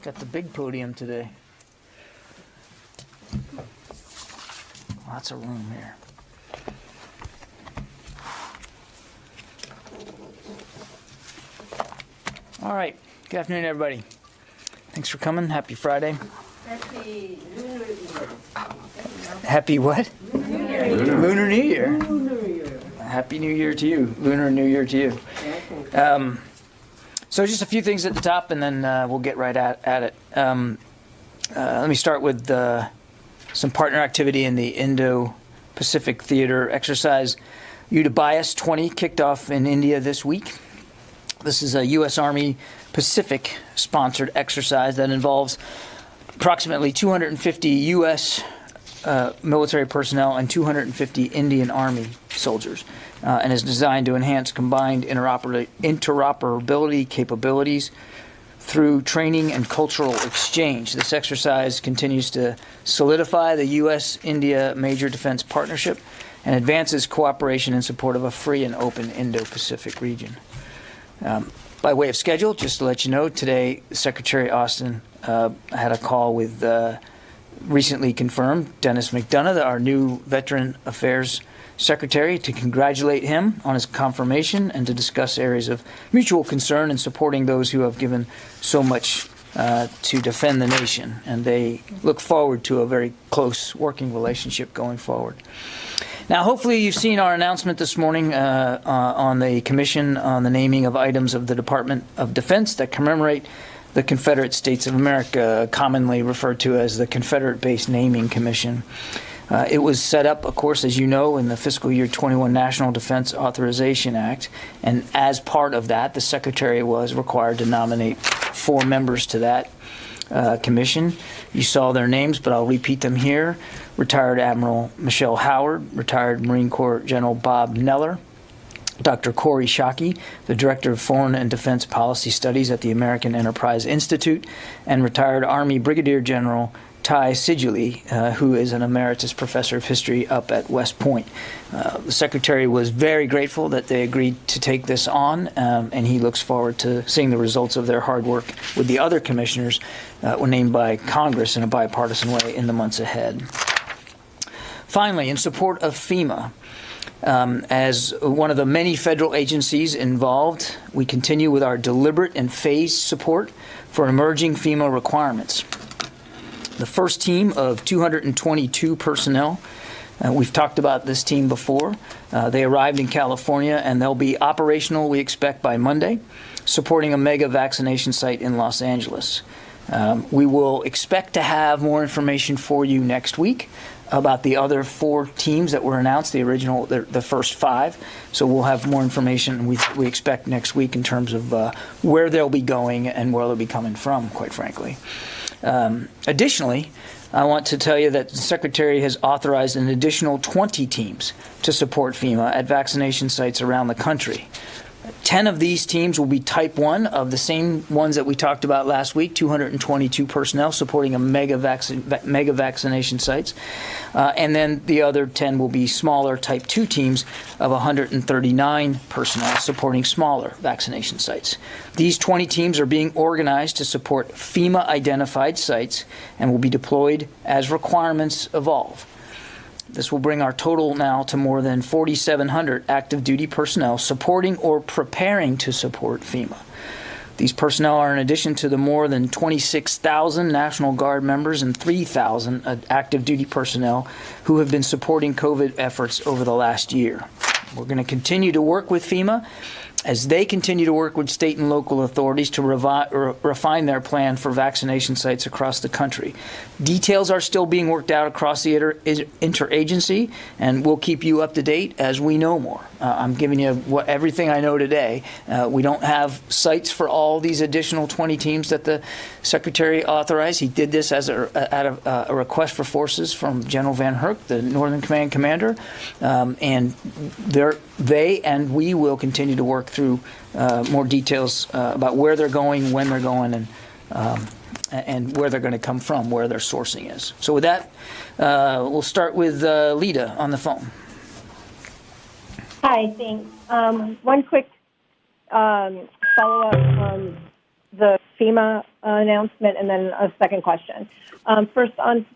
Got the big podium today. Lots of room here. All right. Good afternoon, everybody. Thanks for coming. Happy Friday. Happy Lunar Year. Happy what? New Year. Lunar New Year. Lunar Year. Happy New Year to you. Lunar New Year to you. So just a few things at the top, and then we'll get right at it. Let me start with some partner activity in the Indo-Pacific Theater exercise. Udabayas 20 kicked off in India this week. This is a U.S. Army Pacific-sponsored exercise that involves approximately 250 U.S. Military personnel and 250 Indian Army soldiers, and is designed to enhance combined interoperability capabilities through training and cultural exchange. This exercise continues to solidify the U.S.-India major defense partnership and advances cooperation in support of a free and open Indo-Pacific region. By way of schedule, just to let you know, today Secretary Austin had a call with recently confirmed Dennis McDonough, our new Veteran Affairs Secretary, to congratulate him on his confirmation and to discuss areas of mutual concern in supporting those who have given so much to defend the nation. And they look forward to a very close working relationship going forward. Now, hopefully you've seen our announcement this morning on the Commission on the naming of items of the Department of Defense that commemorate the Confederate States of America, commonly referred to as the Confederate-based Naming Commission. It was set up, of course, as you know, in the fiscal year 21 National Defense Authorization Act, and as part of that, the Secretary was required to nominate 4 members to that commission. You saw their names, but I'll repeat them here. Retired Admiral Michelle Howard, retired Marine Corps General Bob Neller, Dr. Corey Shockey, the Director of Foreign and Defense Policy Studies at the American Enterprise Institute, and retired Army Brigadier General Ty Sigilly, who is an emeritus professor of history up at West Point. The Secretary was very grateful that they agreed to take this on, and he looks forward to seeing the results of their hard work with the other commissioners were named by Congress in a bipartisan way in the months ahead. Finally, in support of FEMA, as one of the many federal agencies involved, we continue with our deliberate and phased support for emerging FEMA requirements. The first team of 222 personnel, we've talked about this team before. They arrived in California, and they'll be operational, we expect, by Monday, supporting a mega vaccination site in Los Angeles. We will expect to have more information for you next week about the other 4 teams that were announced, the first 5. So we'll have more information we expect next week in terms of where they'll be going and where they'll be coming from, quite frankly. Additionally, I want to tell you that the Secretary has authorized an additional 20 teams to support FEMA at vaccination sites around the country. 10 of these teams will be Type 1 of the same ones that we talked about last week, 222 personnel supporting a mega vaccination sites. And then the other 10 will be smaller Type 2 teams of 139 personnel supporting smaller vaccination sites. These 20 teams are being organized to support FEMA-identified sites and will be deployed as requirements evolve. This will bring our total now to more than 4,700 active duty personnel supporting or preparing to support FEMA. These personnel are in addition to the more than 26,000 National Guard members and 3,000 active duty personnel who have been supporting COVID efforts over the last year. We're going to continue to work with FEMA as they continue to work with state and local authorities to refine their plan for vaccination sites across the country. Details are still being worked out across the interagency, and we'll keep you up to date as we know more. I'm giving you everything I know today. We don't have sites for all these additional 20 teams that the Secretary authorized. He did this as a request for forces from General Van Herk, the Northern Command Commander, and they and we will continue to work through more details about where they're going, when they're going, and where they're going to come from, where their sourcing is. So with that, we'll start with Lita on the phone. Hi, thanks. One quick follow-up on the FEMA announcement and then a second question. First, on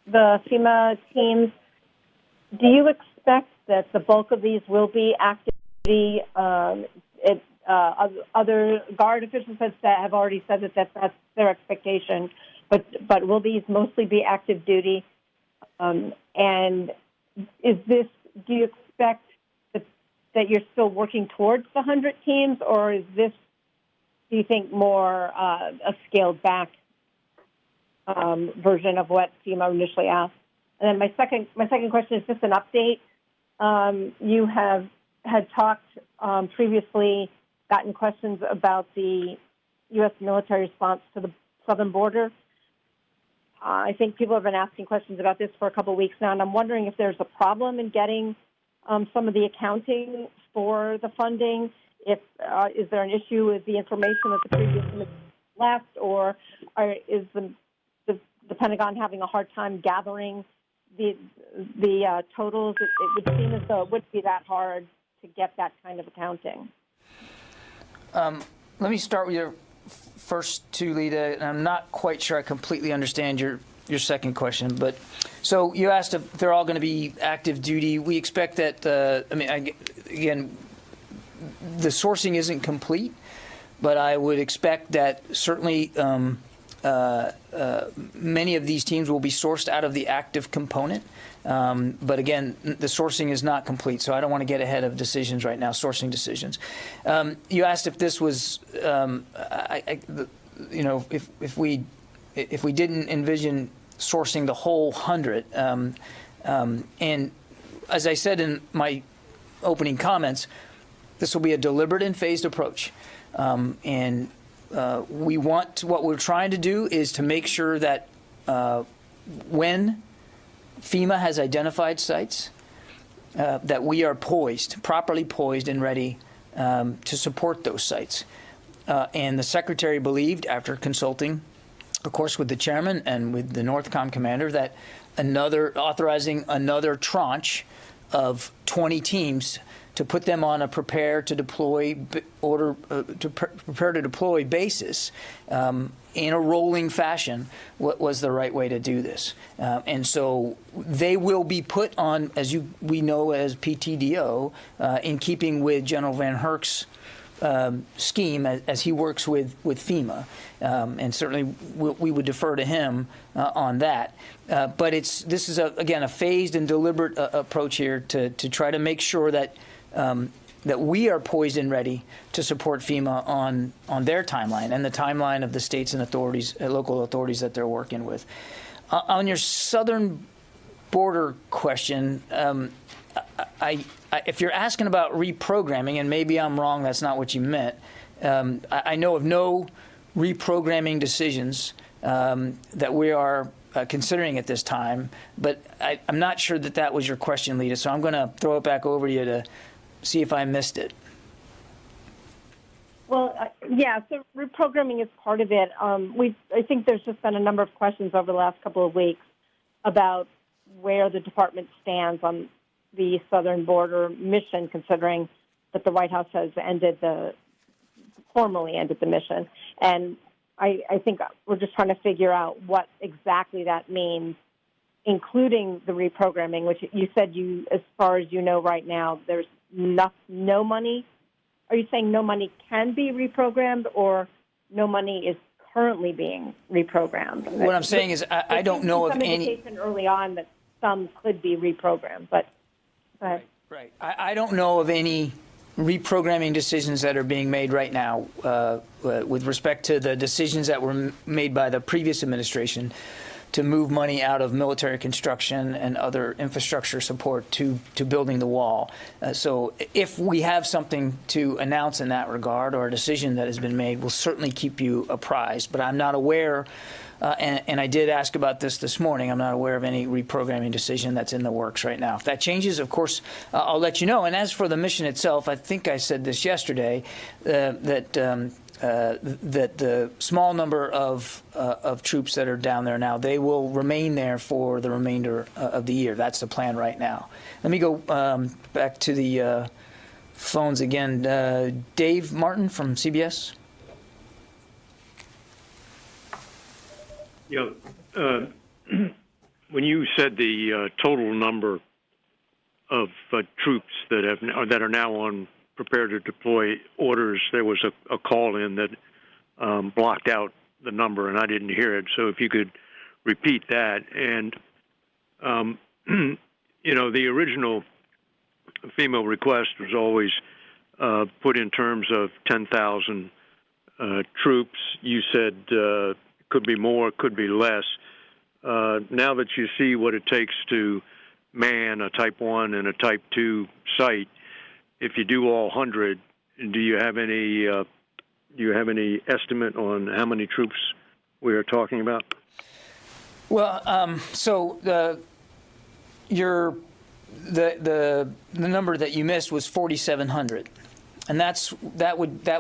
the FEMA teams, do you expect that the bulk of these will be active duty? Other Guard officials have already said that that's their expectation, but will these mostly be active duty? And do you expect that you're still working towards the 100 teams, or is this, do you think, more a scaled back version of what FEMA initially asked? And then my second question is just an update. You had talked previously, gotten questions about the U.S. military response to the southern border. I think people have been asking questions about this for a couple of weeks now, and I'm wondering if there's a problem in getting some of the accounting for the funding. Is there an issue with the information that the previous administration left, or is the Pentagon having a hard time gathering the totals? It would seem as though it wouldn't be that hard to get that kind of accounting. Let me start with your first two, Lita, and I'm not quite sure I completely understand your second question. But so you asked if they're all going to be active duty. We expect that. Again, the sourcing isn't complete, but I would expect that certainly many of these teams will be sourced out of the active component. But again, the sourcing is not complete, so I don't want to get ahead of decisions right now, sourcing decisions. You asked if this was, if we didn't envision sourcing the whole 100, and as I said in my opening comments, this will be a deliberate and phased approach, and what we're trying to do is to make sure that when FEMA has identified sites, that we are properly poised and ready to support those sites. And the Secretary believed, after consulting, of course, with the chairman and with the NORTHCOM commander, that authorizing another tranche of 20 teams to put them on a prepare to deploy basis in a rolling fashion was the right way to do this. And so they will be put on, we know as PTDO, in keeping with General Van Herk's scheme as he works with FEMA. And certainly we would defer to him on that. But this is, again, a phased and deliberate approach here to try to make sure that that we are poised and ready to support FEMA on their timeline and the timeline of the states and authorities, local authorities that they're working with. On your southern border question, if you're asking about reprogramming, and maybe I'm wrong, that's not what you meant, I know of no reprogramming decisions that we are considering at this time, but I'm not sure that was your question, Lita, so I'm going to throw it back over to you to see if I missed it. Well, yeah, so reprogramming is part of it. I think there's just been a number of questions over the last couple of weeks about where the department stands on the southern border mission, considering that the White House has formally ended the mission. And I think we're just trying to figure out what exactly that means, including the reprogramming, which you said as far as you know right now, there's no money. Are you saying no money can be reprogrammed, or no money is currently being reprogrammed? What I'm saying is I don't know of any. Some indication early on that some could be reprogrammed, but go ahead. Right. I don't know of any reprogramming decisions that are being made right now with respect to the decisions that were made by the previous administration to move money out of military construction and other infrastructure support to building the wall. So if we have something to announce in that regard, or a decision that has been made, we'll certainly keep you apprised. But I'm not aware, and I did ask about this morning, I'm not aware of any reprogramming decision that's in the works right now. If that changes, of course, I'll let you know. And as for the mission itself, I think I said this yesterday, that the small number of troops that are down there now, they will remain there for the remainder of the year. That's the plan right now. Let me go back to the phones again. Dave Martin from CBS. Yeah. When you said the total number of troops that are now on prepare to deploy orders, there was a call in that blocked out the number, and I didn't hear it. So if you could repeat that. And the original FEMA request was always put in terms of 10,000 troops. You said could be more, could be less. Now that you see what it takes to man a Type 1 and a Type 2 site, if you do all 100, do you have any estimate on how many troops we are talking about? Well, so the number that you missed was 4,700, and that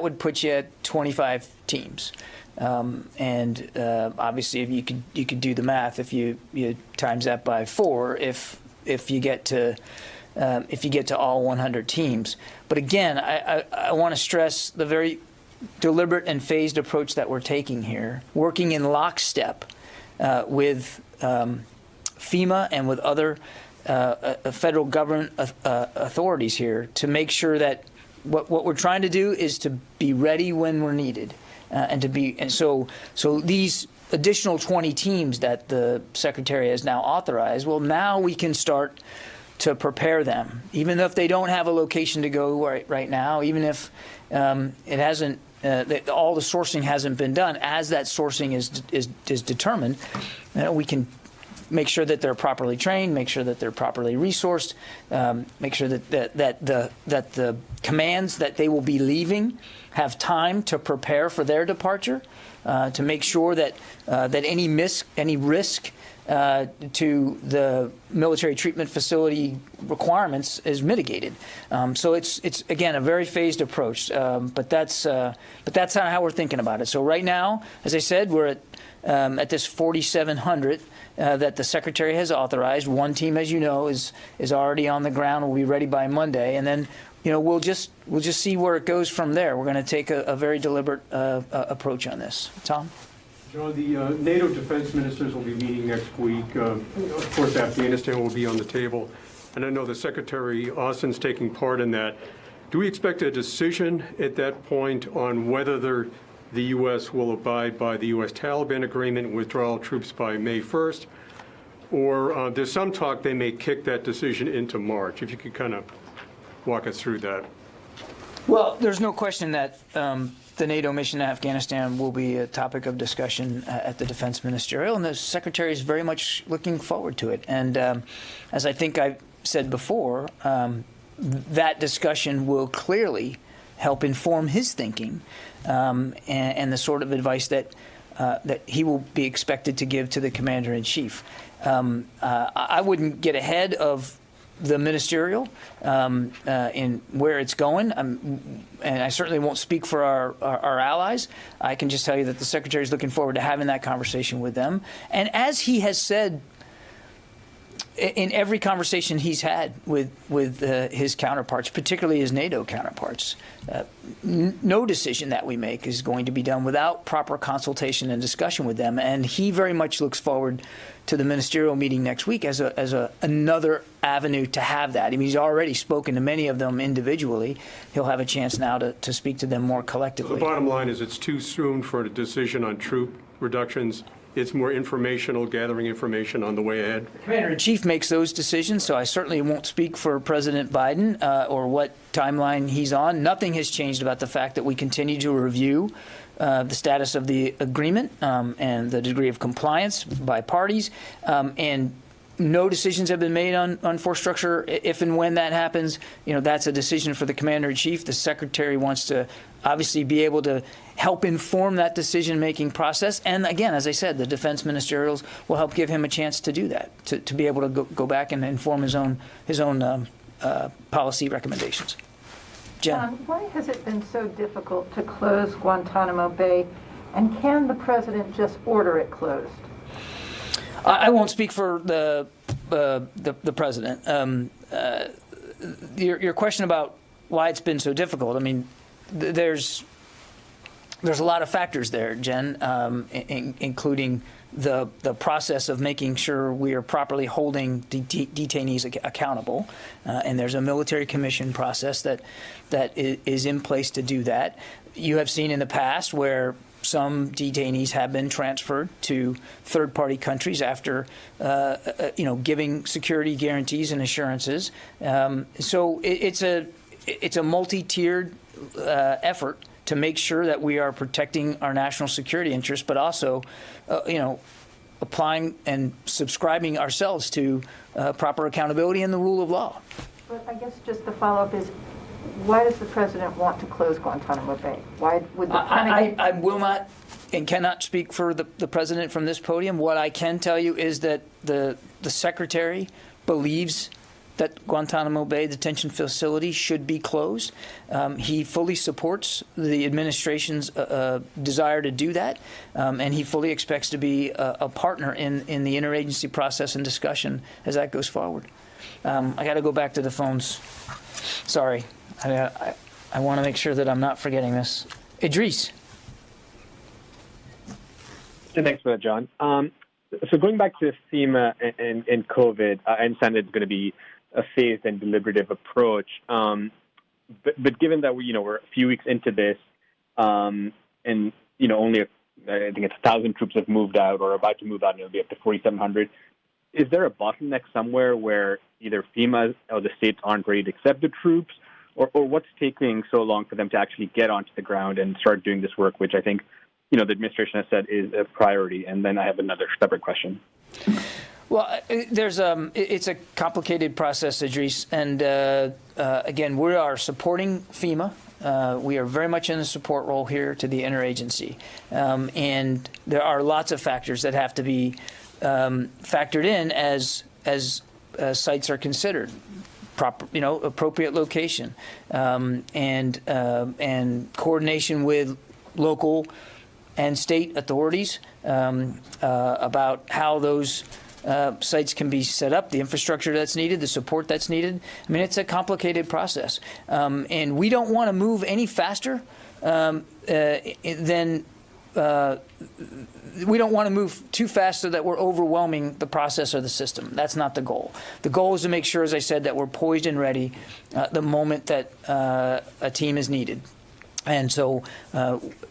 would put you at 25 teams. And obviously, if you could do the math, if you times that by 4, if you get to all 100 teams. But again, I want to stress the very deliberate and phased approach that we're taking here, working in lockstep with FEMA and with other federal government authorities here to make sure that what we're trying to do is to be ready when we're needed, and so these additional 20 teams that the Secretary has now authorized, well, now we can start to prepare them, even if they don't have a location to go right now, even if it hasn't. All the sourcing hasn't been done. As that sourcing is determined, we can make sure that they're properly trained, make sure that they're properly resourced, make sure that the commands that they will be leaving have time to prepare for their departure, to make sure that any risk to the military treatment facility requirements is mitigated. So it's again a very phased approach, but that's how we're thinking about it. So right now, as I said, we're at this 4,700 that the Secretary has authorized. One team, as you know, is already on the ground. Will be ready by Monday, and then we'll just see where it goes from there. We're going to take a very deliberate approach on this. Tom? John, the NATO defense ministers will be meeting next week. Of course, Afghanistan will be on the table. And I know the Secretary Austin's taking part in that. Do we expect a decision at that point on whether the U.S. will abide by the U.S. Taliban agreement and withdraw all troops by May 1st? Or there's some talk they may kick that decision into March. If you could kind of walk us through that. Well, there's no question that the NATO mission in Afghanistan will be a topic of discussion at the Defense Ministerial, and the Secretary is very much looking forward to it. And as I think I've said before, that discussion will clearly help inform his thinking and the sort of advice that he will be expected to give to the Commander-in-Chief. I wouldn't get ahead of the ministerial in where it's going, and I certainly won't speak for our allies. I can just tell you that the Secretary is looking forward to having that conversation with them. And as he has said in every conversation he's had with his counterparts, particularly his NATO counterparts, no decision that we make is going to be done without proper consultation and discussion with them. And he very much looks forward to the ministerial meeting next week as another avenue to have that. I mean, he's already spoken to many of them individually. He'll have a chance now to speak to them more collectively. So the bottom line is it's too soon for a decision on troop reductions. It's more informational, gathering information on the way ahead. Commander-in-Chief makes those decisions, so I certainly won't speak for President Biden or what timeline he's on. Nothing has changed about the fact that we continue to review the status of the agreement and the degree of compliance by parties, and no decisions have been made on force structure. If and when that happens, that's a decision for the Commander-in-Chief. The Secretary wants to obviously be able to help inform that decision-making process. And again, as I said, the defense ministerials will help give him a chance to do that, to be able to go back and inform his own policy recommendations. Jen? Why has it been so difficult to close Guantanamo Bay, and can the president just order it closed? I won't speak for the president. Your question about why it's been so difficult. I mean, there's There's a lot of factors there, Jen, including the process of making sure we are properly holding detainees accountable, and there's a military commission process that is in place to do that. You have seen in the past where some detainees have been transferred to third-party countries after, giving security guarantees and assurances. So it's a multi-tiered effort to make sure that we are protecting our national security interests, but also, applying and subscribing ourselves to proper accountability and the rule of law. But I guess just the follow-up is, why does the president want to close Guantanamo Bay? Why would the Pentagon... I will not and cannot speak for the president from this podium. What I can tell you is that the secretary believes that Guantanamo Bay detention facility should be closed. He fully supports the administration's desire to do that, and he fully expects to be a partner in the interagency process and discussion as that goes forward. I got to go back to the phones. Sorry. I want to make sure that I'm not forgetting this. Idris. Thanks for that, John. So going back to FEMA and COVID, I understand it's going to be a phased and deliberative approach. But given that we're a few weeks into this, and only I think it's 1,000 troops have moved out or are about to move out, and it'll be up to 4,700. Is there a bottleneck somewhere where either FEMA or the states aren't ready to accept the troops, or what's taking so long for them to actually get onto the ground and start doing this work, which I think the administration has said is a priority? And then I have another separate question. Well, it's a complicated process, Idris, and again, we are supporting FEMA. We are very much in a support role here to the interagency, and there are lots of factors that have to be factored in as sites are considered. Proper, appropriate location, and coordination with local and state authorities about how those sites can be set up, the infrastructure that's needed, the support that's needed. I mean, it's a complicated process, and we don't want to move any faster than. We don't want to move too fast so that we're overwhelming the process or the system. That's not the goal. The goal is to make sure, as I said, that we're poised and ready the moment that a team is needed. And so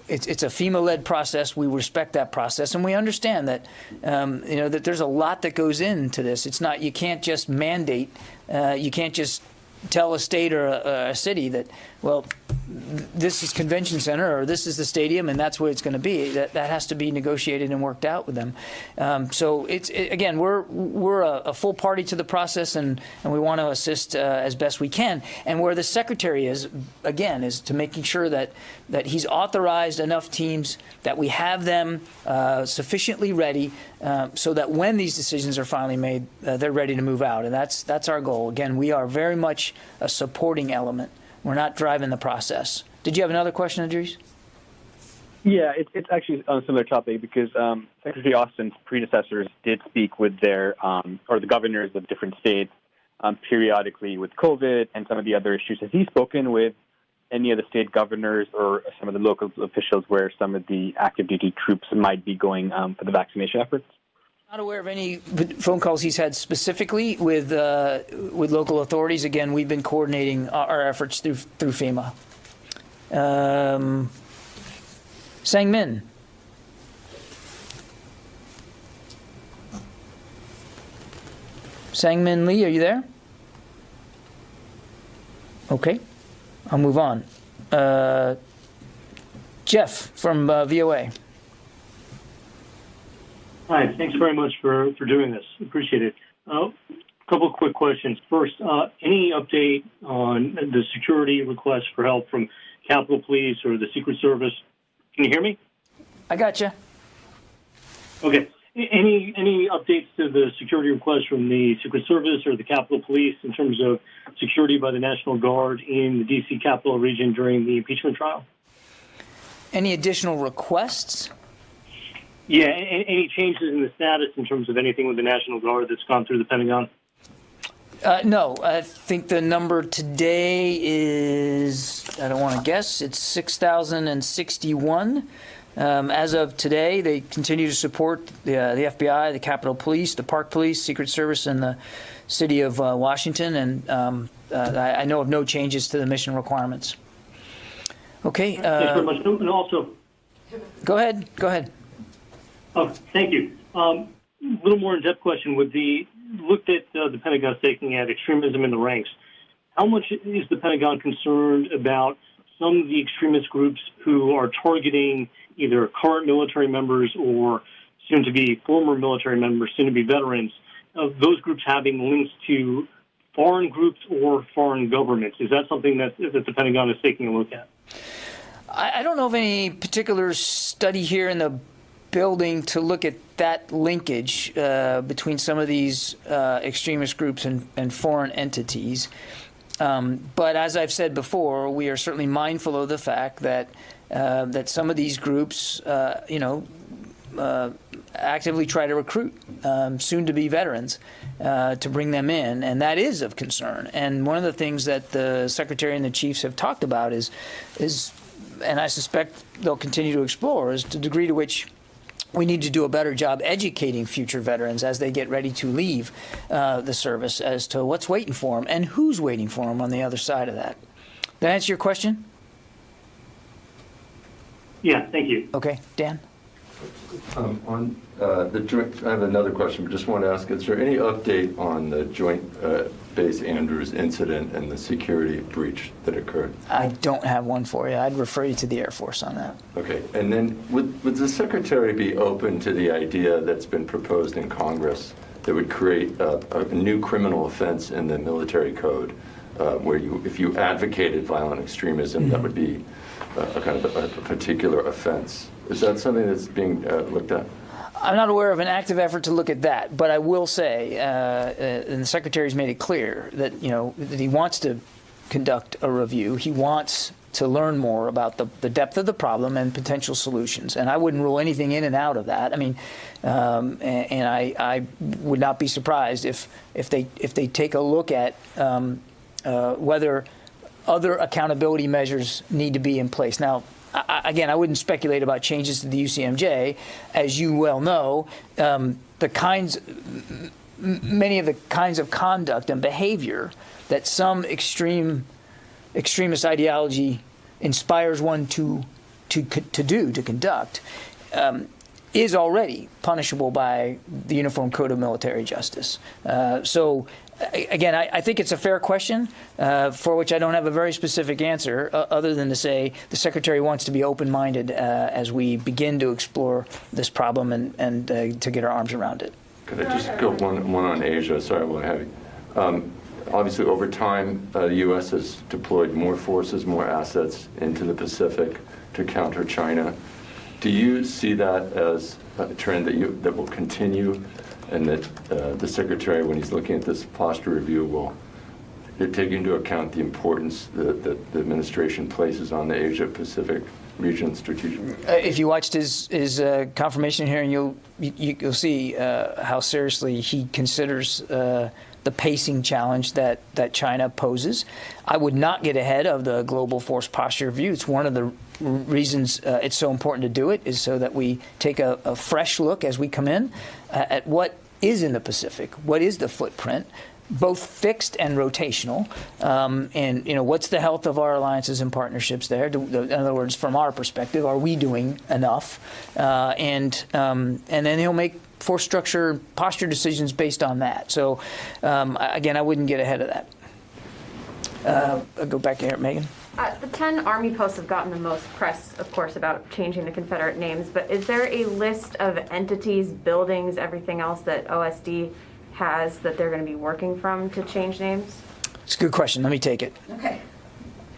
it's a FEMA-led process. We respect that process, and we understand that that there's a lot that goes into this. It's not, you can't just mandate, you can't just tell a state or a city that, well, this is convention center or this is the stadium and that's where it's going to be. That has to be negotiated and worked out with them. So again, we're a full party to the process, and we want to assist as best we can. And where the secretary is, again, is to making sure that he's authorized enough teams, that we have them sufficiently ready so that when these decisions are finally made, they're ready to move out. And that's our goal. Again, we are very much a supporting element. We're not driving the process. Did you have another question, Idris? Yeah, it's actually on a similar topic because Secretary Austin's predecessors did speak with their, or the governors of different states periodically with COVID and some of the other issues. Has he spoken with any of the state governors or some of the local officials where some of the active duty troops might be going for the vaccination efforts? Not aware of any phone calls he's had specifically with local authorities. Again, we've been coordinating our efforts through FEMA. Sang-Min. Sang-Min Lee, are you there? Okay, I'll move on. Jeff from VOA. Hi, thanks very much for doing this. Appreciate it. A couple of quick questions. First, any update on the security request for help from Capitol Police or the Secret Service? Can you hear me? I got you. Okay. Any updates to the security request from the Secret Service or the Capitol Police in terms of security by the National Guard in the D.C. Capital region during the impeachment trial? Any additional requests? Yeah, any changes in the status in terms of anything with the National Guard that's gone through the Pentagon? No, I think the number today is, I don't want to guess, it's 6,061. As of today, they continue to support the FBI, the Capitol Police, the Park Police, Secret Service, and the City of Washington, and I know of no changes to the mission requirements. Okay. Thanks very much. And also, Go ahead. oh, thank you. A little more in-depth question. Looked at the Pentagon taking at extremism in the ranks. How much is the Pentagon concerned about some of the extremist groups who are targeting either current military members or soon-to-be former military members, soon-to-be veterans, of those groups having links to foreign groups or foreign governments? Is that something that the Pentagon is taking a look at? I don't know of any particular study here in the building to look at that linkage between some of these extremist groups and foreign entities. But as I've said before, we are certainly mindful of the fact that that some of these groups, actively try to recruit soon-to-be veterans to bring them in, and that is of concern. And one of the things that the Secretary and the chiefs have talked about is, and I suspect they'll continue to explore, is the degree to which we need to do a better job educating future veterans as they get ready to leave the service as to what's waiting for them and who's waiting for them on the other side of that. Did that answer your question? Yeah, thank you. Okay, Dan? On the joint, I have another question, but just want to ask, is there any update on the Joint Base Andrews incident and the security breach that occurred? I don't have one for you. I'd refer you to the Air Force on that. Okay, and then would the Secretary be open to the idea that's been proposed in Congress that would create a new criminal offense in the military code where if you advocated violent extremism, that would be a kind of a particular offense? Is that something that's being looked at? I'm not aware of an active effort to look at that, but I will say, and the Secretary's made it clear that that he wants to conduct a review. He wants to learn more about the depth of the problem and potential solutions. And I wouldn't rule anything in and out of that. I mean, and I would not be surprised if they take a look at whether other accountability measures need to be in place. Now, again, I wouldn't speculate about changes to the UCMJ. As you well know, many of the kinds of conduct and behavior that some extremist ideology inspires one to conduct is already punishable by the Uniform Code of Military Justice. So, again, I think it's a fair question for which I don't have a very specific answer other than to say the Secretary wants to be open-minded as we begin to explore this problem and to get our arms around it. Could I just go one on Asia? Sorry, we'll have you. Obviously, over time, the U.S. has deployed more forces, more assets into the Pacific to counter China. Do you see that as a trend that will continue, and that the Secretary, when he's looking at this posture review, will take into account the importance that the administration places on the Asia-Pacific region strategically? If you watched his confirmation hearing, you'll see how seriously he considers the pacing challenge that China poses. I would not get ahead of the global force posture review. It's one of the reasons it's so important to do it, is so that we take a fresh look as we come in at what is in the Pacific, what is the footprint, both fixed and rotational, and what's the health of our alliances and partnerships there. In other words, from our perspective, are we doing enough? And then he'll make force structure posture decisions based on that. So again, I wouldn't get ahead of that. I'll go back here, Megan. The 10 Army posts have gotten the most press, of course, about changing the Confederate names, but is there a list of entities, buildings, everything else that OSD has that they're going to be working from to change names? It's a good question. Let me take it. Okay.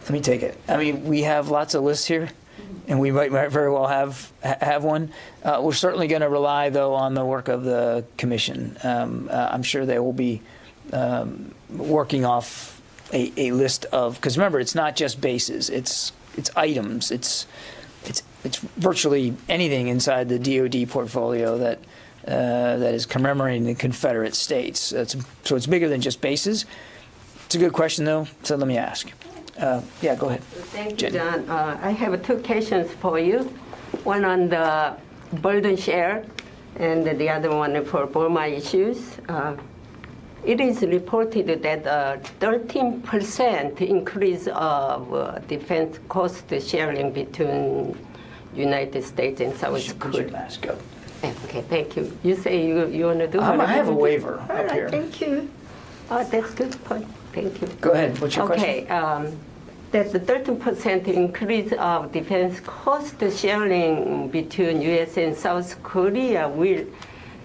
Let me take it. I mean, we have lots of lists here, and we might very well have one. We're certainly going to rely, though, on the work of the commission. I'm sure they will be working off a list of, because remember, it's not just bases, it's items, it's virtually anything inside the DoD portfolio that that is commemorating the Confederate States. So it's bigger than just bases. It's a good question, though, so let me ask. Yeah, go ahead. Thank you, Jenny. John. I have two questions for you. One on the burden share, and the other one for Burma issues. It is reported that 13% increase of defense cost sharing between United States and South Put your Korea. mask up. Okay, thank you. You say you want to do it? I have a waiver All up right, here. thank you. Oh, that's good point. Thank you. Go ahead. What's your question? Okay, that the 13% increase of defense cost sharing between U.S. and South Korea will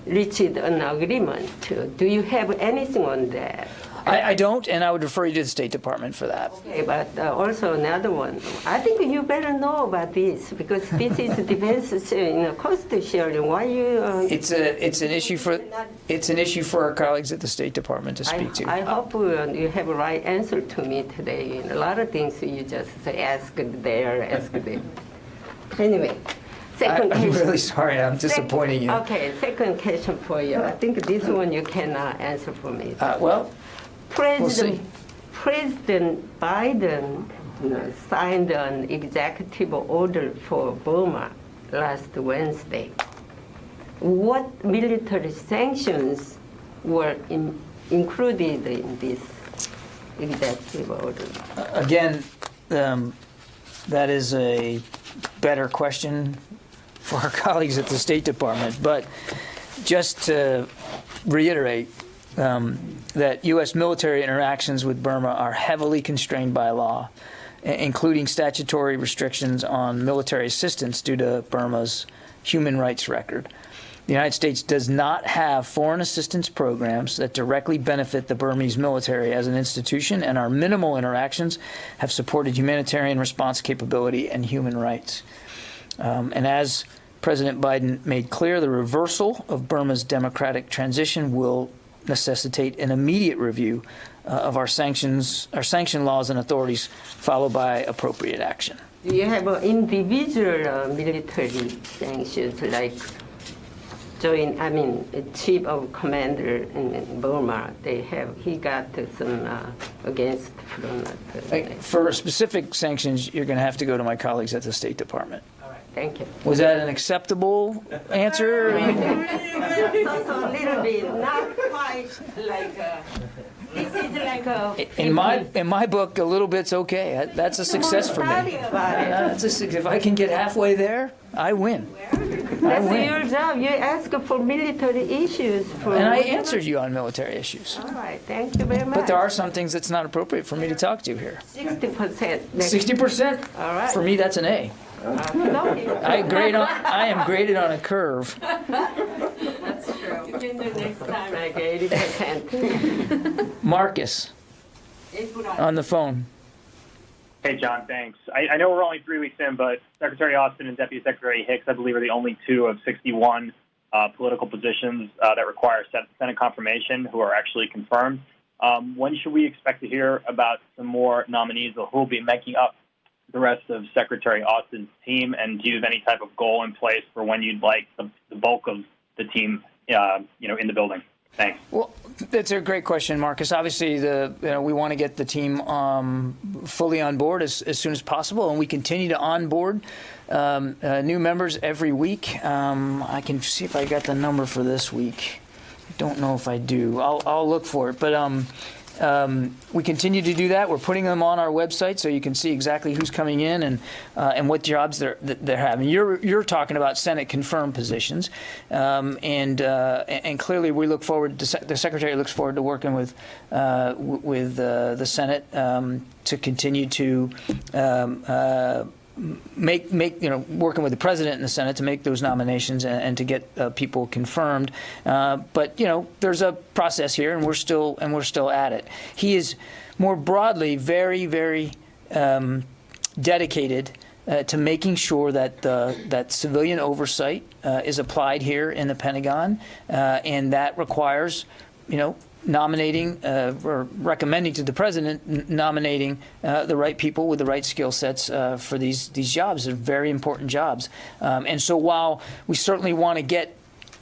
reach an agreement. Do you have anything on that? I don't, and I would refer you to the State Department for that. Okay, but also another one. I think you better know about this because this is defense cost sharing. Why you? It's an issue for our colleagues at the State Department to speak to. I hope you have a right answer to me today. A lot of things you just say, ask there, ask there. Anyway, second I'm question. really sorry. I'm disappointing you. Okay, second question for you. I think this one you cannot answer for me. Well, we'll see. President Biden signed an executive order for Burma last Wednesday. What military sanctions were included in this executive order? Again, that is a better question for our colleagues at the State Department. But just to reiterate, that U.S. military interactions with Burma are heavily constrained by law, including statutory restrictions on military assistance due to Burma's human rights record. The United States does not have foreign assistance programs that directly benefit the Burmese military as an institution, and our minimal interactions have supported humanitarian response capability and human rights. And as President Biden made clear, the reversal of Burma's democratic transition will necessitate an immediate review of our sanction laws and authorities, followed by appropriate action. Do you have individual military sanctions like chief of commander in Burma? He got some against from For specific sanctions, you're going to have to go to my colleagues at the State Department. Thank you. Was that an acceptable answer? So a little bit, not quite like this is like a. In my book, a little bit's okay. That's a success for me. If I can get halfway there, I win. That's your job. You ask for military issues. And I answered you on military issues. All right, thank you very much. But there are some things that's not appropriate for me to talk to here. 60%. 60%? All right. For me, that's an A. I am graded on a curve. That's true. The next time I get 80%. Marcus, on the phone. Hey, John, thanks. I know we're only 3 weeks in, but Secretary Austin and Deputy Secretary Hicks, I believe, are the only two of 61 political positions that require Senate confirmation who are actually confirmed. When should we expect to hear about some more nominees who will be making up the rest of Secretary Austin's team? And do you have any type of goal in place for when you'd like the bulk of the team, in the building? Thanks. Well, that's a great question, Marcus. Obviously, we want to get the team fully on board as soon as possible, and we continue to onboard new members every week. I can see if I got the number for this week. I don't know if I do. I'll look for it, but we continue to do that. We're putting them on our website so you can see exactly who's coming in and what jobs they're having. You're talking about Senate confirmed positions, and clearly we look forward. The Secretary looks forward to working with the Senate to continue to working with the President and the Senate to make those nominations and to get people confirmed. But there's a process here, and we're still at it. He is more broadly very, very dedicated to making sure that that civilian oversight is applied here in the Pentagon, and that requires, nominating or recommending to the President nominating the right people with the right skill sets for these jobs. They're very important jobs. And so while we certainly want to get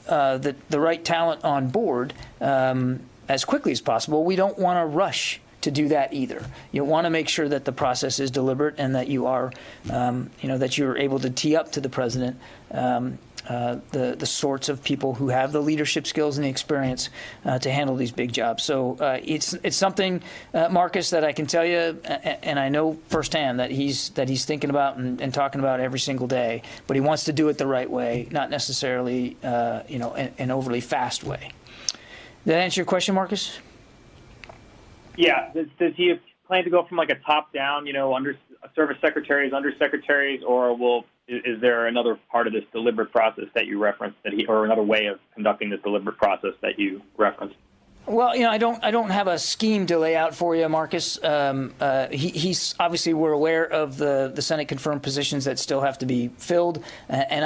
the right talent on board as quickly as possible. We don't want to rush to do that either. You want to make sure that the process is deliberate and that you are, that you're able to tee up to the president the sorts of people who have the leadership skills and the experience to handle these big jobs. So it's something, Marcus, that I can tell you, and I know firsthand that he's thinking about and talking about every single day. But he wants to do it the right way, not necessarily an overly fast way. Did that answer your question, Marcus? Yeah. Does he plan to go from like a top-down, under service secretaries, undersecretaries, or is there another part of this deliberate process that you referenced or another way of conducting this deliberate process that you referenced? Well, I don't have a scheme to lay out for you, Marcus. He's obviously, we're aware of the Senate confirmed positions that still have to be filled, and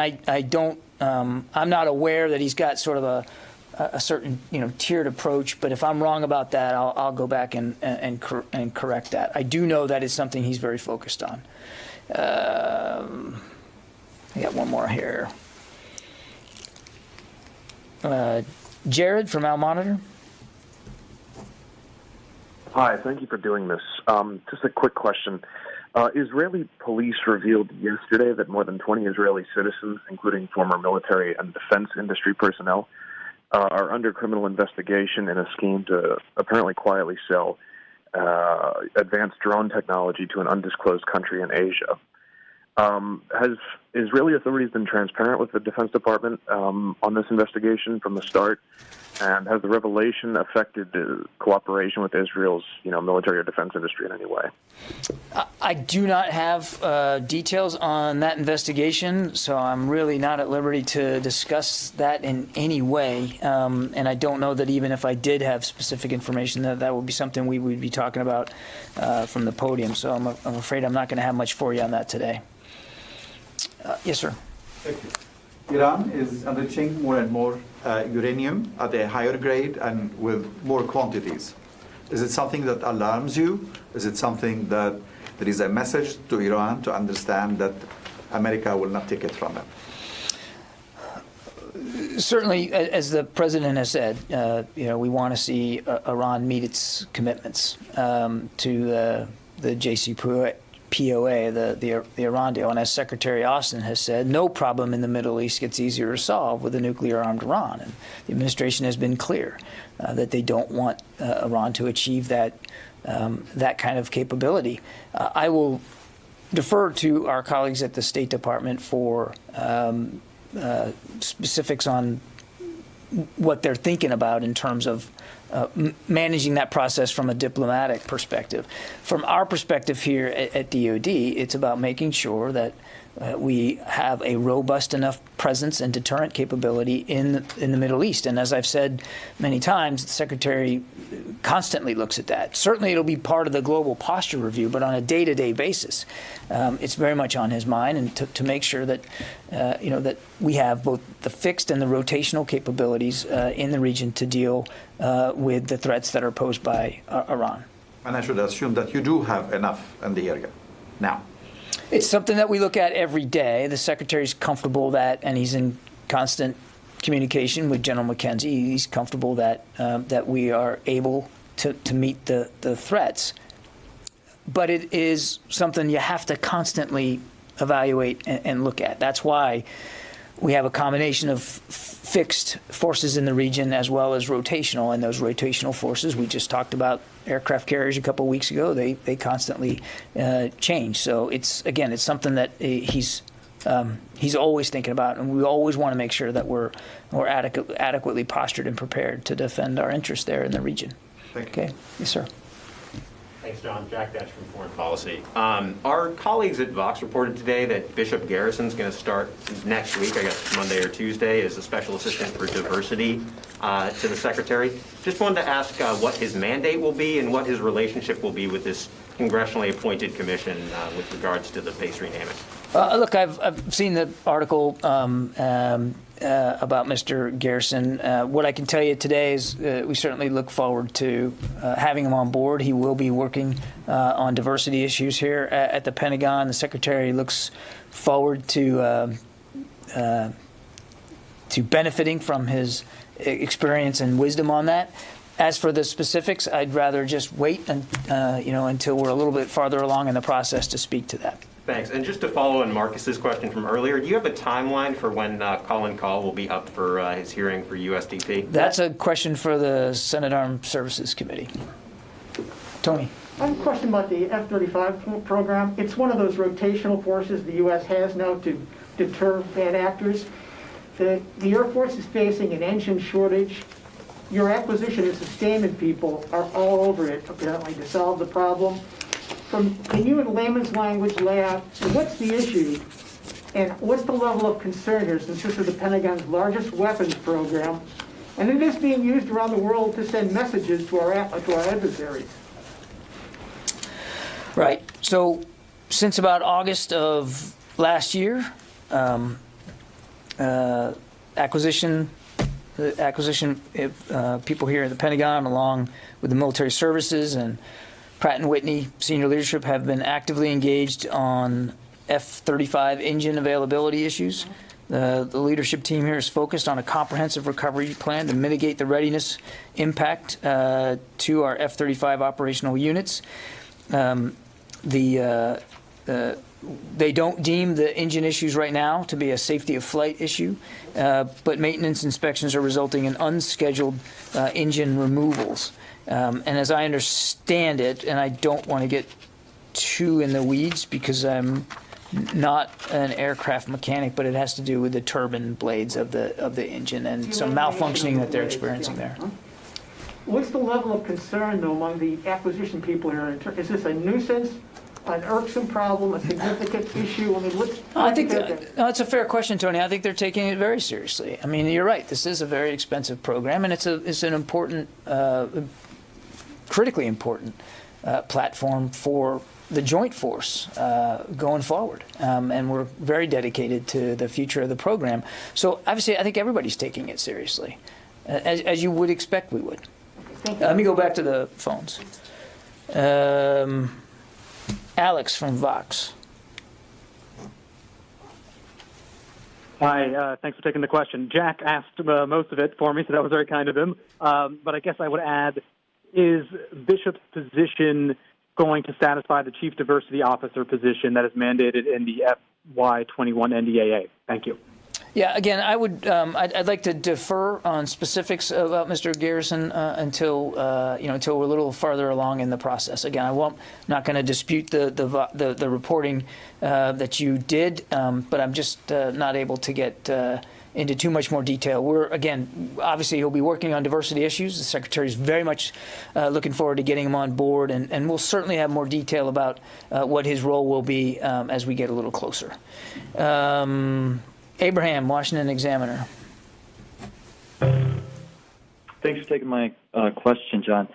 I'm not aware that he's got sort of a certain tiered approach. But if I'm wrong about that, I'll go back and correct that. I do know that it's something he's very focused on. I got one more here. Jared from Al Monitor. Hi, thank you for doing this. Just a quick question. Israeli police revealed yesterday that more than 20 Israeli citizens, including former military and defense industry personnel, are under criminal investigation in a scheme to apparently quietly sell advanced drone technology to an undisclosed country in Asia. Has Israeli authorities been transparent with the Defense Department on this investigation from the start? And has the revelation affected cooperation with Israel's, military or defense industry in any way? I do not have details on that investigation, so I'm really not at liberty to discuss that in any way. And I don't know that even if I did have specific information, that would be something we would be talking about from the podium. So I'm afraid I'm not going to have much for you on that today. Yes, sir. Thank you. Iran is enriching more and more uranium at a higher grade and with more quantities. Is it something that alarms you? Is it something that there is a message to Iran to understand that America will not take it from them? Certainly, as the president has said, we want to see Iran meet its commitments to the JCPOA. The Iran deal. And as Secretary Austin has said, no problem in the Middle East gets easier to solve with a nuclear-armed Iran. And the administration has been clear that they don't want Iran to achieve that kind of capability. I will defer to our colleagues at the State Department for specifics on what they're thinking about in terms of managing that process from a diplomatic perspective. From our perspective here at DOD, it's about making sure that we have a robust enough presence and deterrent capability in the Middle East. And as I've said many times, the Secretary constantly looks at that. Certainly it'll be part of the global posture review, but on a day-to-day basis, it's very much on his mind, and to make sure that that we have both the fixed and the rotational capabilities in the region to deal with the threats that are posed by Iran. And I should assume that you do have enough in the area now. It's something that we look at every day. The Secretary's comfortable that, and he's in constant communication with General McKenzie. He's comfortable that that we are able to meet the threats. But it is something you have to constantly evaluate and look at. That's why we have a combination of fixed forces in the region as well as rotational. And those rotational forces, we just talked about aircraft carriers a couple of weeks ago, they constantly change. So it's something that he's always thinking about, and we always want to make sure that we're adequately postured and prepared to defend our interests there in the region. Thank you. Okay. Yes, sir. Thanks, John. Jack Dash from Foreign Policy. Our colleagues at Vox reported today that Bishop Garrison's going to start next week, I guess Monday or Tuesday, as a special assistant for diversity to the Secretary. Just wanted to ask what his mandate will be and what his relationship will be with this congressionally appointed commission with regards to the PACE renaming. Look, I've seen the article about Mr. Garrison. What I can tell you today is we certainly look forward to having him on board. He will be working on diversity issues here at the Pentagon. The Secretary looks forward to benefiting from his experience and wisdom on that. As for the specifics, I'd rather just wait until we're a little bit farther along in the process to speak to that. Thanks. And just to follow on Marcus's question from earlier, do you have a timeline for when Colin Kahl will be up for his hearing for USDP? That's a question for the Senate Armed Services Committee. Tony. I have a question about the F-35 program. It's one of those rotational forces the U.S. has now to deter bad actors. The Air Force is facing an engine shortage. Your acquisition and sustainment people are all over it, apparently, to solve the problem. Can you, in layman's language, lay out what's the issue and what's the level of concern here, since this is the Pentagon's largest weapons program, and it is being used around the world to send messages to our adversaries? Right. So since about August of last year, acquisition people here at the Pentagon, along with the military services and Pratt & Whitney senior leadership, have been actively engaged on F-35 engine availability issues. The leadership team here is focused on a comprehensive recovery plan to mitigate the readiness impact to our F-35 operational units. They don't deem the engine issues right now to be a safety of flight issue, but maintenance inspections are resulting in unscheduled engine removals. And as I understand it, and I don't want to get too in the weeds because I'm not an aircraft mechanic, but it has to do with the turbine blades of the engine and some malfunctioning that they're experiencing there. What's the level of concern, though, among the acquisition people here? Is this a nuisance, an irksome problem, a significant issue? I mean, I think that's a fair question, Tony. I think they're taking it very seriously. I mean, you're right. This is a very expensive program, and it's an important, critically important platform for the joint force going forward. And we're very dedicated to the future of the program. So obviously, I think everybody's taking it seriously, as you would expect we would. Let me go back to the phones. Alex from Vox. Hi, thanks for taking the question. Jack asked most of it for me, so that was very kind of him. But I guess I would add, is Bishop's position going to satisfy the Chief Diversity Officer position that is mandated in the FY21 NDAA? Thank you. Yeah, again, I would. I'd like to defer on specifics about Mr. Garrison until we're a little farther along in the process. Again, not going to dispute the reporting that you did, but I'm just not able to get into too much more detail. Obviously, he'll be working on diversity issues. The Secretary is very much looking forward to getting him on board, and we'll certainly have more detail about what his role will be as we get a little closer. Abraham, Washington Examiner. Thanks for taking my question, John.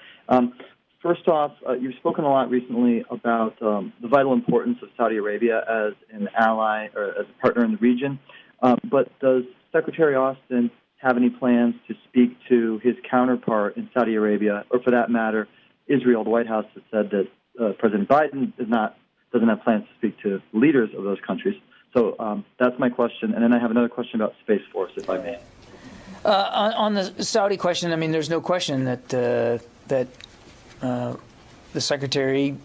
First off, you've spoken a lot recently about the vital importance of Saudi Arabia as an ally or as a partner in the region. But does Secretary Austin have any plans to speak to his counterpart in Saudi Arabia, or for that matter, Israel? The White House has said that President Biden doesn't have plans to speak to leaders of those countries. So that's my question. And then I have another question about Space Force, if I may. On the Saudi question, I mean, there's no question that the Secretary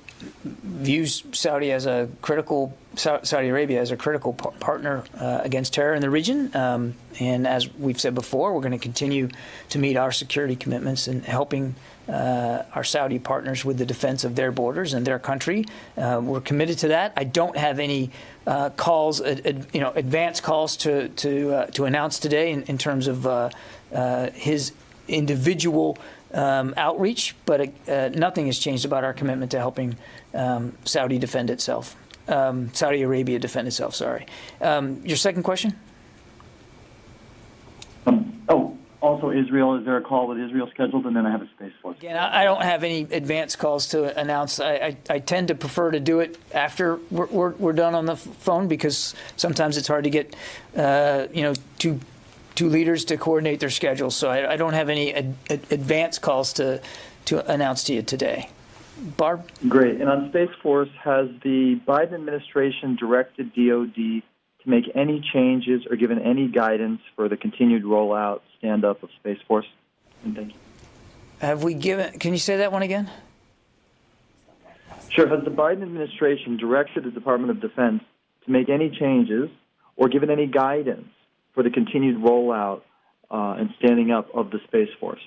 views Saudi Arabia as a critical partner against terror in the region. And as we've said before, we're going to continue to meet our security commitments and helping our Saudi partners with the defense of their borders and their country. We're committed to that. I don't have any advance calls to announce today in terms of his individual outreach, but nothing has changed about our commitment to helping Saudi Arabia defend itself. Sorry. Your second question? Also Israel. Is there a call with Israel scheduled? And then I have a Space Force. Again, I don't have any advance calls to announce. I tend to prefer to do it after we're done on the phone, because sometimes it's hard to get two leaders to coordinate their schedules. So I don't have any advance calls to announce to you today. Barb? Great. And on Space Force, has the Biden administration directed DOD to make any changes or given any guidance for the continued rollout, stand-up of Space Force? And thank you. Have we given, can you say that one again? Sure. Has the Biden administration directed the Department of Defense to make any changes or given any guidance for the continued rollout and standing up of the Space Force?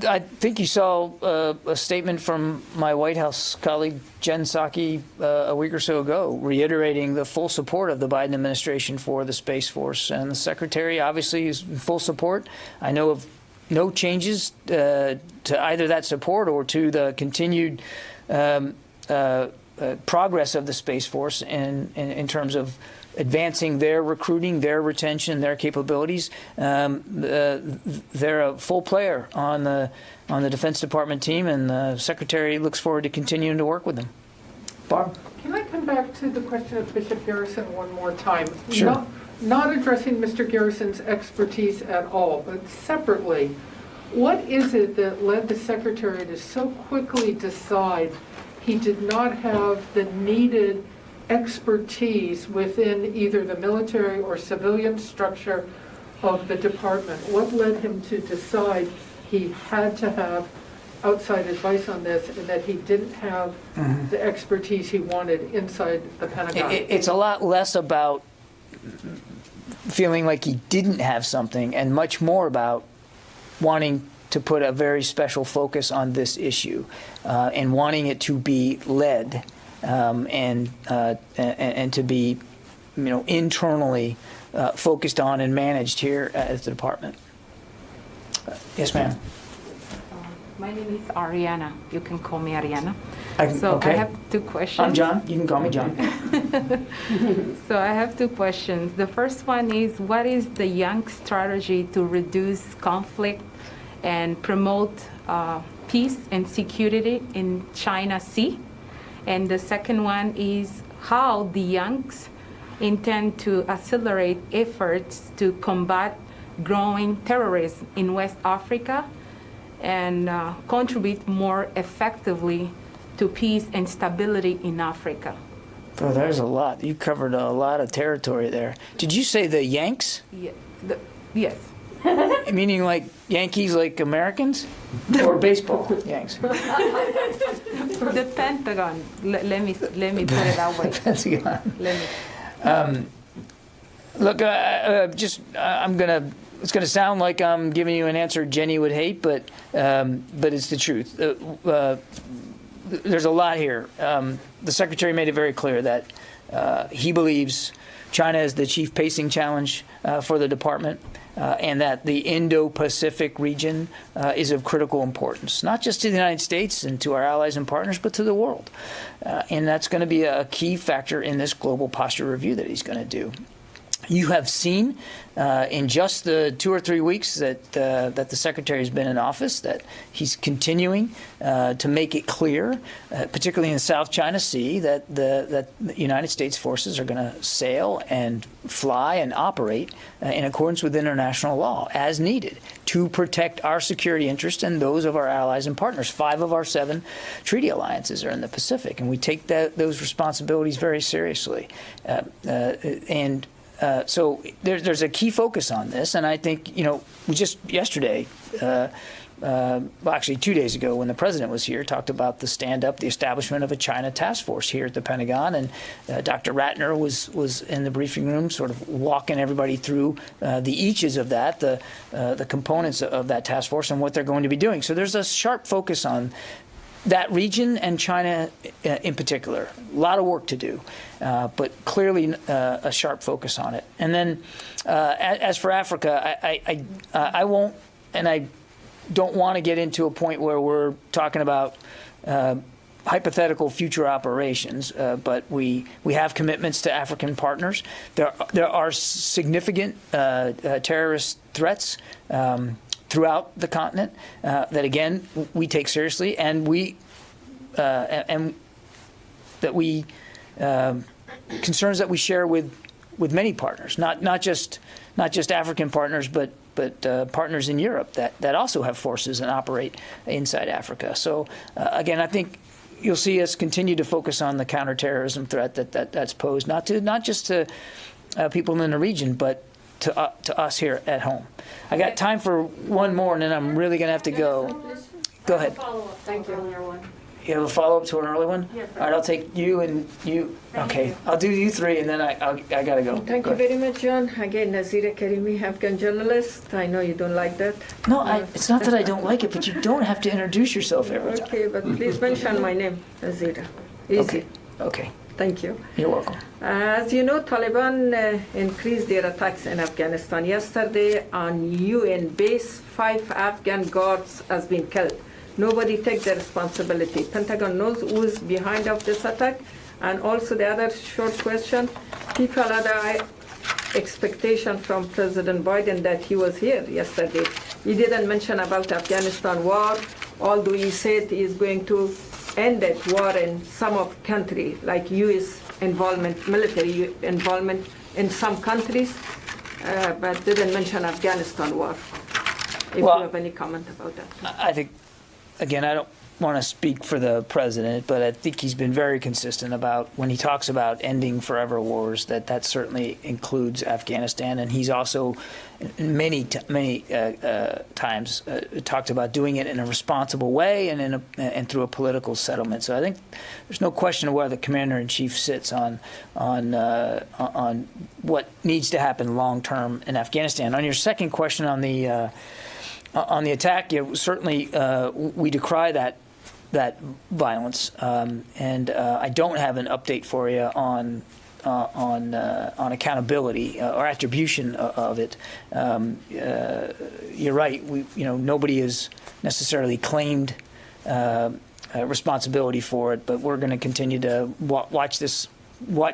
I think you saw a statement from my White House colleague Jen Psaki a week or so ago, reiterating the full support of the Biden administration for the Space Force. And the Secretary obviously is in full support. I know of no changes to either that support or to the continued progress of the Space Force in terms of advancing their recruiting, their retention, their capabilities. They're a full player on the Defense Department team, and the Secretary looks forward to continuing to work with them. Barb? Can I come back to the question of Bishop Garrison one more time? Sure. Not addressing Mr. Garrison's expertise at all, but separately, what is it that led the Secretary to so quickly decide he did not have the needed expertise within either the military or civilian structure of the department? What led him to decide he had to have outside advice on this and that he didn't have the expertise he wanted inside the Pentagon? It's a lot less about feeling like he didn't have something and much more about wanting to put a very special focus on this issue and wanting it to be led and to be, internally focused on and managed here at the department. Yes, ma'am. My name is Ariana. You can call me Ariana. Okay. I have two questions. I'm John. You can call me John. So I have two questions. The first one is, what is the young strategy to reduce conflict and promote peace and security in China Sea? And the second one is how the Yanks intend to accelerate efforts to combat growing terrorism in West Africa and contribute more effectively to peace and stability in Africa. Bro, there's a lot. You covered a lot of territory there. Did you say the Yanks? Yeah, yes. Meaning like Yankees, like Americans? Or baseball Yanks? The Pentagon. Let me put it that way. Pentagon. Look, it's gonna sound like I'm giving you an answer Jenny would hate, but it's the truth. There's a lot here. The Secretary made it very clear that he believes China is the chief pacing challenge for the department, and that the Indo-Pacific region is of critical importance, not just to the United States and to our allies and partners, but to the world. And that's going to be a key factor in this global posture review that he's going to do. You have seen in just the 2 or 3 weeks that the Secretary has been in office that he's continuing to make it clear, particularly in the South China Sea, that the United States forces are going to sail and fly and operate in accordance with international law as needed to protect our security interests and those of our allies and partners. 5 of our 7 treaty alliances are in the Pacific, and we take those responsibilities very seriously. So there's a key focus on this, and I think, we just yesterday, actually 2 days ago when the President was here, talked about the the establishment of a China task force here at the Pentagon, and Dr. Ratner was in the briefing room sort of walking everybody through the eaches of that, the components of that task force and what they're going to be doing. So there's a sharp focus on that region and China in particular. A lot of work to do, but clearly a sharp focus on it. And then as for Africa, I won't, and I don't want to get into a point where we're talking about hypothetical future operations, but we have commitments to African partners. There are significant terrorist threats throughout the continent that, again, we take seriously, and concerns that we share with many partners, not just African partners, but partners in Europe that also have forces and operate inside Africa. So again, I think you'll see us continue to focus on the counterterrorism threat that's posed, not just to people in the region, but to us here at home. I got time for one more, and then I'm really going to have to go. Go ahead. Thank you. You have a follow-up to an early one? Yes. All right, I'll take you and you. Okay, I'll do you three, and then I got to go. Thank you very much, John. Again, Nazira Karimi, Afghan journalist. I know you don't like that. No, it's not that I don't like it, but you don't have to introduce yourself every time. Okay, but please mention my name, Nazira. Easy. Okay. Thank you. You're welcome. As you know, Taliban increased their attacks in Afghanistan. Yesterday, on UN base, 5 Afghan guards has been killed. Nobody takes the responsibility. Pentagon knows who's behind of this attack. And also the other short question, people had an expectation from President Biden that he was here yesterday. He didn't mention about Afghanistan war, although he said he is going to end that war in some of country, like U.S. involvement, military involvement in some countries, but didn't mention Afghanistan war. If you have any comment about that. I think, again, I don't want to speak for the president, but I think he's been very consistent about when he talks about ending forever wars, that certainly includes Afghanistan. And he's also many times talked about doing it in a responsible way and through a political settlement. So I think there's no question of where the commander-in-chief sits on what needs to happen long-term in Afghanistan. On your second question on the attack, certainly we decry that violence, and I don't have an update for you on accountability or attribution of it. You're right. Nobody has necessarily claimed responsibility for it, but we're going to continue to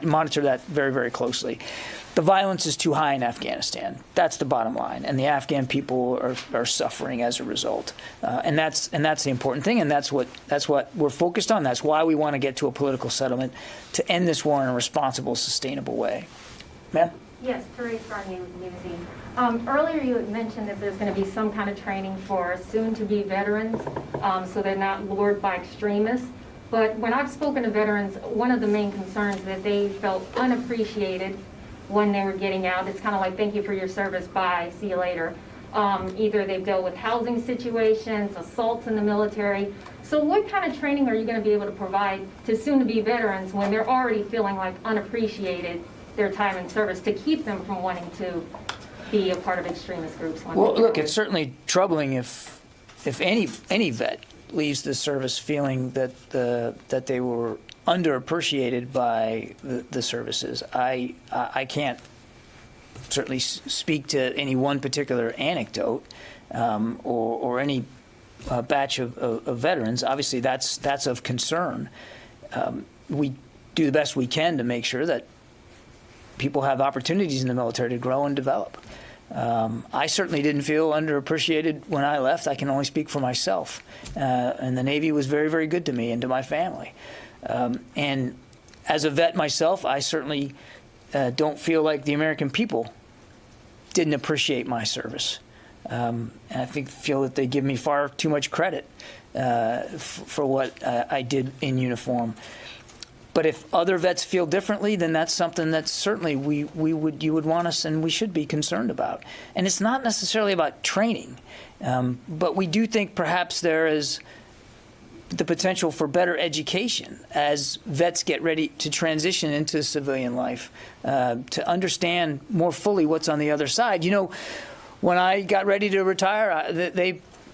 monitor that very, very closely. The violence is too high in Afghanistan. That's the bottom line, and the Afghan people are suffering as a result. And that's the important thing, and that's what we're focused on. That's why we want to get to a political settlement to end this war in a responsible, sustainable way. Ma'am? Yes, Therese Garnier with Newsy. Earlier you had mentioned that there's going to be some kind of training for soon-to-be veterans, so they're not lured by extremists. But when I've spoken to veterans, one of the main concerns is that they felt unappreciated when they were getting out. It's kind of like, thank you for your service, bye, see you later. Either they've dealt with housing situations, assaults in the military. So what kind of training are you going to be able to provide to soon-to-be veterans when they're already feeling like unappreciated their time in service to keep them from wanting to be a part of extremist groups? Well, look, it's certainly troubling if any vet leaves the service feeling that they were underappreciated by the services. I can't certainly speak to any one particular anecdote or any batch of veterans. Obviously, that's of concern. We do the best we can to make sure that people have opportunities in the military to grow and develop. I certainly didn't feel underappreciated when I left. I can only speak for myself. And the Navy was very, very good to me and to my family. And as a vet myself, I certainly don't feel like the American people didn't appreciate my service. And I feel that they give me far too much credit for what I did in uniform. But if other vets feel differently, then that's something that certainly you would want us and we should be concerned about. And it's not necessarily about training, but we do think perhaps there is the potential for better education as vets get ready to transition into civilian life, to understand more fully what's on the other side. You know, when I got ready to retire,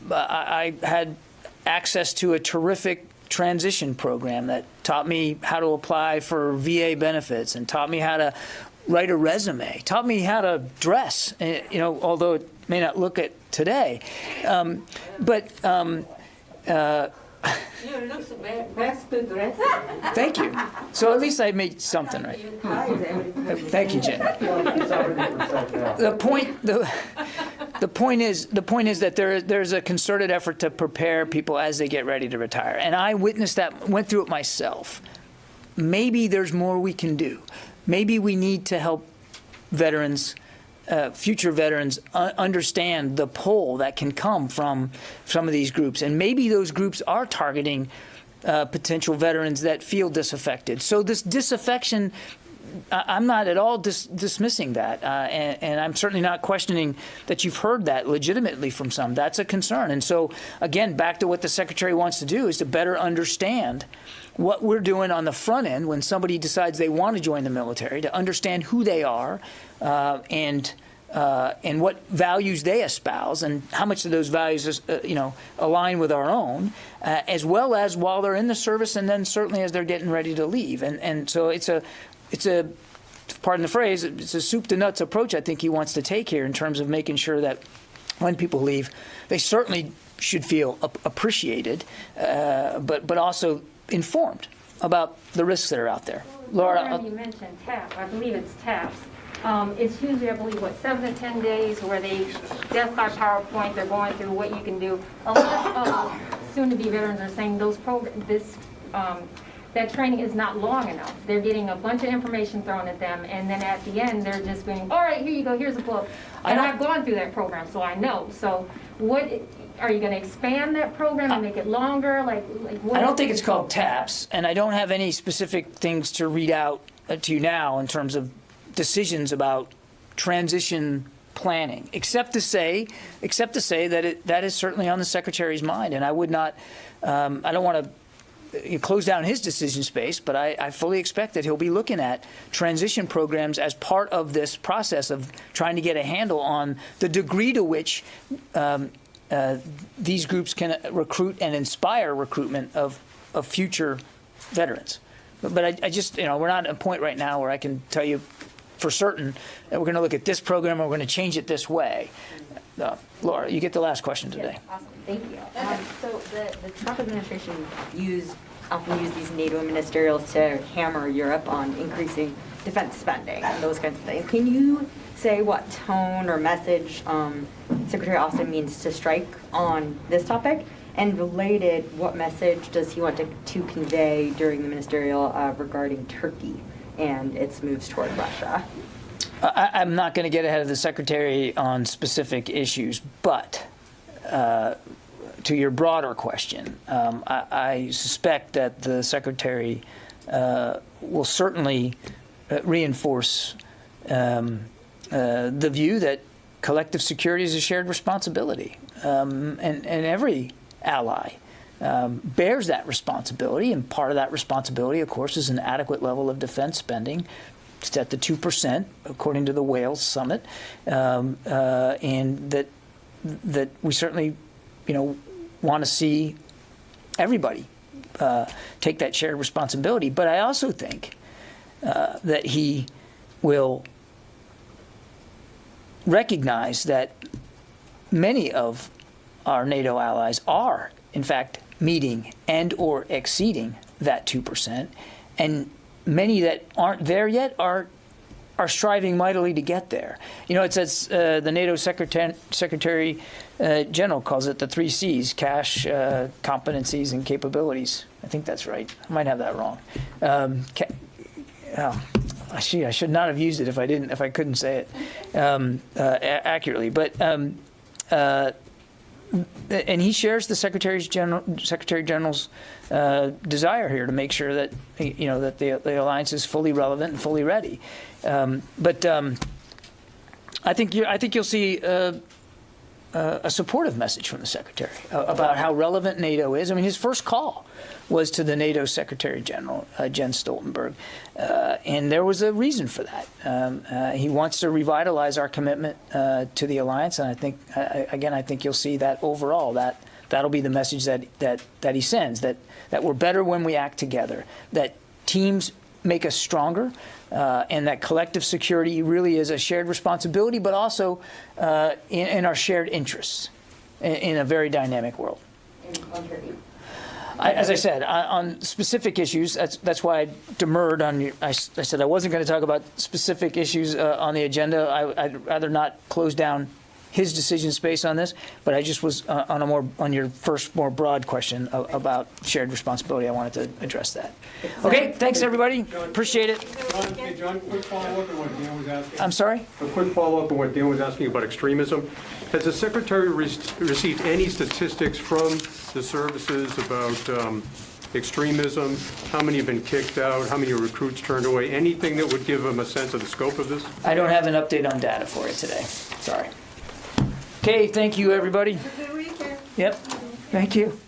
I had access to a terrific transition program that taught me how to apply for VA benefits and taught me how to write a resume, taught me how to dress, although it may not look it today. You look best to dress. Thank you. So at least I made something right. Thank you, Jen. The point is that there's a concerted effort to prepare people as they get ready to retire, and I witnessed that, went through it myself. Maybe there's more we can do. Maybe we need to help veterans. Future veterans understand the pull that can come from some of these groups. And maybe those groups are targeting potential veterans that feel disaffected. So this disaffection, I'm not at all dismissing that, and I'm certainly not questioning that you've heard that legitimately from some. That's a concern. And so, again, back to what the Secretary wants to do is to better understand what we're doing on the front end when somebody decides they want to join the military, to understand who they are and what values they espouse and how much of those values align with our own, as well as while they're in the service and then certainly as they're getting ready to leave. And so it's a, pardon the phrase, it's a soup to nuts approach I think he wants to take here in terms of making sure that when people leave, they certainly should feel appreciated, but also informed about the risks that are out there. Laura, you mentioned TAP. I believe it's TAPS. It's usually, I believe, 7 to 10 days where they, death by PowerPoint, they're going through what you can do. A lot of soon-to-be veterans are saying that training is not long enough. They're getting a bunch of information thrown at them, and then at the end, they're just going, all right, here you go, here's a book. And I've gone through that program, so I know. So what, are you going to expand that program and make it longer? Like what? I don't think it's called TAPS, and I don't have any specific things to read out to you now in terms of decisions about transition planning, except to say that that is certainly on the Secretary's mind, and I would not, I don't want to close down his decision space, but I fully expect that he'll be looking at transition programs as part of this process of trying to get a handle on the degree to which these groups can recruit and inspire recruitment of future veterans. But I just, we're not at a point right now where I can tell you for certain that we're going to look at this program or we're going to change it this way. Laura, you get the last question today. Yes, awesome. Thank you. So the Trump administration often used these NATO ministerials to hammer Europe on increasing defense spending and those kinds of things. Can you say what tone or message Secretary Austin means to strike on this topic? And related, what message does he want to convey during the ministerial regarding Turkey and its moves toward Russia? I'm not going to get ahead of the Secretary on specific issues, but to your broader question, I suspect that the Secretary will certainly reinforce the view that collective security is a shared responsibility, and every ally bears that responsibility, and part of that responsibility, of course, is an adequate level of defense spending. It's at the 2%, according to the Wales Summit, and that we certainly, want to see everybody take that shared responsibility. But I also think that he will recognize that many of our NATO allies are, in fact, meeting and or exceeding that 2%, and many that aren't there yet are striving mightily to get there. It says the NATO Secretary General calls it the 3 C's: cash, competencies, and capabilities. I think that's right. I might have that wrong. I should not have used it if I couldn't say it accurately. But and he shares the Secretary General's desire here to make sure that that the alliance is fully relevant and fully ready. But I think you'll see a supportive message from the Secretary about how relevant NATO is. I mean, his first call was to the NATO Secretary General, Jens Stoltenberg, and there was a reason for that. He wants to revitalize our commitment to the alliance, and I think, I think you'll see that overall, that'll be the message that he sends, that we're better when we act together, that teams make us stronger, and that collective security really is a shared responsibility, but also in our shared interests in a very dynamic world. As I said, on specific issues, that's why I demurred on you. I said I wasn't going to talk about specific issues on the agenda. I'd rather not close down his decision space on this, but I just was on your first more broad question about shared responsibility. I wanted to address that. Okay, thanks everybody. Appreciate it. John, quick follow-up on what Dan was asking. I'm sorry? A quick follow-up on what Dan was asking about extremism. Has the Secretary received any statistics from the services about extremism? How many have been kicked out? How many recruits turned away? Anything that would give them a sense of the scope of this? I don't have an update on data for you today. Sorry. Okay, thank you, everybody. Good weekend. Yep, thank you.